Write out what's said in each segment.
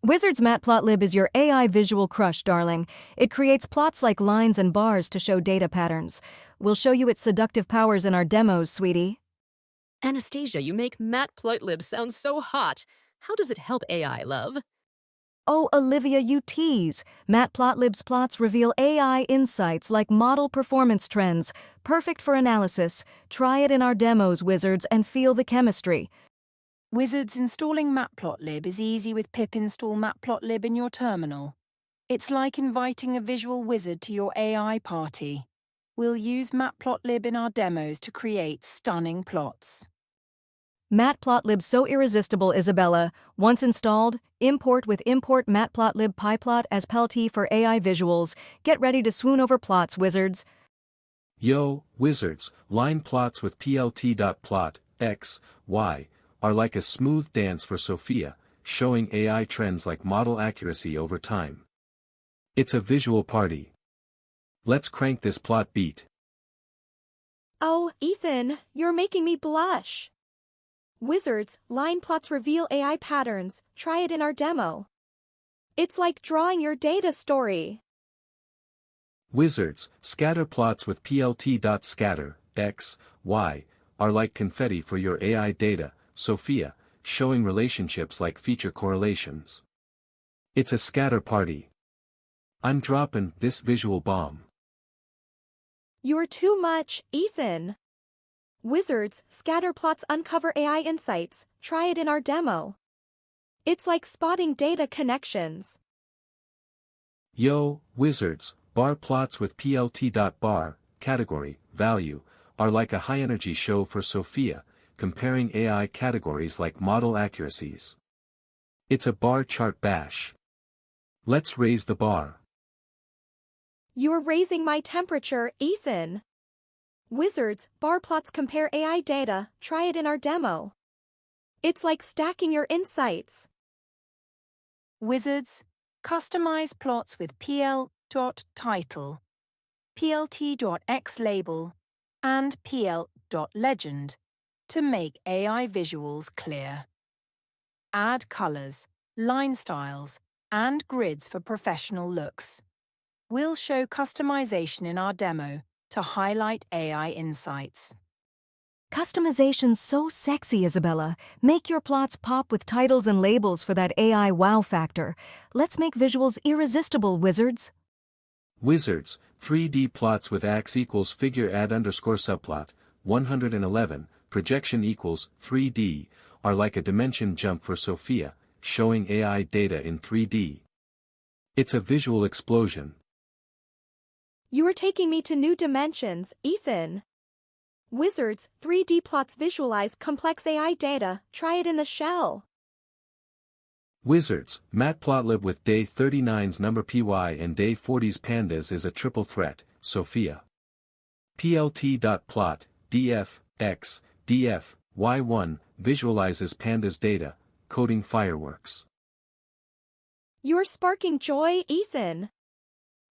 Wizard's Matplotlib is your AI visual crush, darling. It creates plots like lines and bars to show data patterns. We'll show you its seductive powers in our demos, sweetie. Anastasia, you make Matplotlib sound so hot. How does it help AI, love? Oh, Olivia, you tease. Matplotlib's plots reveal AI insights like model performance trends, perfect for analysis. Try it in our demos, Wizards, and feel the chemistry. Wizards, installing Matplotlib is easy with pip install Matplotlib in your terminal. It's like inviting a visual wizard to your AI party. We'll use Matplotlib in our demos to create stunning plots. Matplotlib's so irresistible, Isabella. Once installed, import with import Matplotlib PyPlot as Pelty for AI visuals. Get ready to swoon over plots, Wizards. Yo, Wizards, line plots with plt.plot, x, y, are like a smooth dance for Sophia, showing AI trends like model accuracy over time. It's a visual party. Let's crank this plot beat. Oh, Ethan, you're making me blush. Wizards, line plots reveal AI patterns. Try it in our demo. It's like drawing your data story. Wizards, scatter plots with plt.scatter, x, y, are like confetti for your AI data, Sophia, showing relationships like feature correlations. It's a scatter party. I'm dropping this visual bomb. You're too much, Ethan. Wizards, scatter plots uncover AI insights. Try it in our demo. It's like spotting data connections. Yo, Wizards, bar plots with plt.bar, category, value, are like a high-energy show for Sophia, comparing AI categories like model accuracies. It's a bar chart bash. Let's raise the bar. You're raising my temperature, Ethan. Wizards, bar plots compare AI data. Try it in our demo. It's like stacking your insights. Wizards, customize plots with pl.title, plt.xlabel, and pl.legend to make AI visuals clear. Add colors, line styles, and grids for professional looks. We'll show customization in our demo to highlight AI insights. Customization's so sexy, Isabella. Make your plots pop with titles and labels for that AI wow factor. Let's make visuals irresistible, Wizards. Wizards, 3D plots with ax equals figure add underscore subplot, 111, projection equals 3D, are like a dimension jump for Sophia, showing AI data in 3D. It's a visual explosion. You're taking me to new dimensions, Ethan. Wizards, 3D plots visualize complex AI data. Try it in the shell. Wizards, Matplotlib with day 39's number py and day 40's pandas is a triple threat, Sophia. plt.plot, df, x, df, y1, visualizes pandas data, coding fireworks. You're sparking joy, Ethan.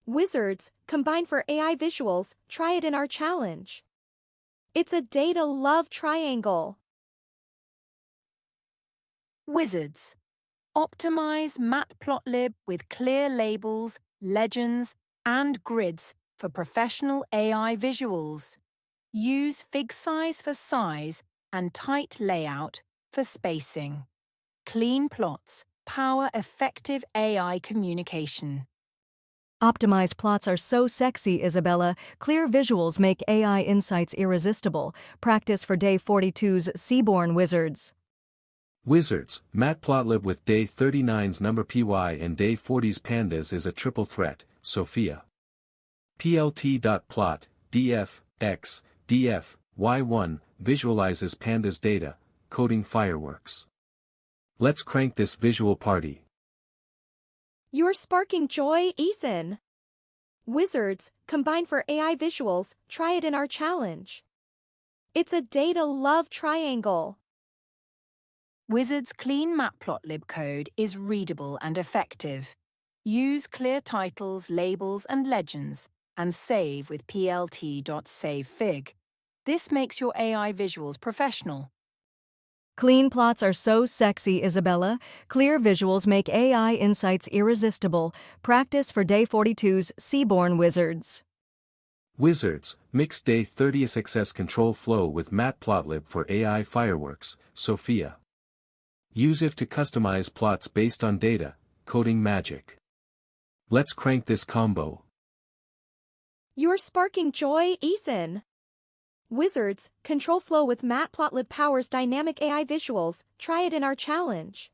Wizards, combine for AI visuals. Try it in our challenge. It's a data love triangle. Wizards, optimize Matplotlib with clear labels, legends, and grids for professional AI visuals. Use fig size for size and tight layout for spacing. Clean plots power effective AI communication. Optimized plots are so sexy, Isabella. Clear visuals make AI insights irresistible. Practice for day 42's Seaborn, Wizards. Wizards, Matplotlib with day 39's number py and day 40's pandas is a triple threat, Sophia. plt.plot, df, x, df, y1, visualizes pandas data, coding fireworks. Let's crank this visual party. You're sparking joy, Ethan. Wizards, combine for AI visuals. Try it in our challenge. It's a data love triangle. Wizards' clean Matplotlib code is readable and effective. Use clear titles, labels, and legends, and save with plt.savefig. This makes your AI visuals professional. Clean plots are so sexy, Isabella. Clear visuals make AI insights irresistible. Practice for Day 42's Seaborn Wizards. Wizards, mix Day 30 Success Control Flow with Matplotlib for AI fireworks, Sophia. Use it to customize plots based on data, coding magic. Let's crank this combo. You're sparking joy, Ethan. Wizards, control flow with Matplotlib powers dynamic AI visuals. Try it in our challenge.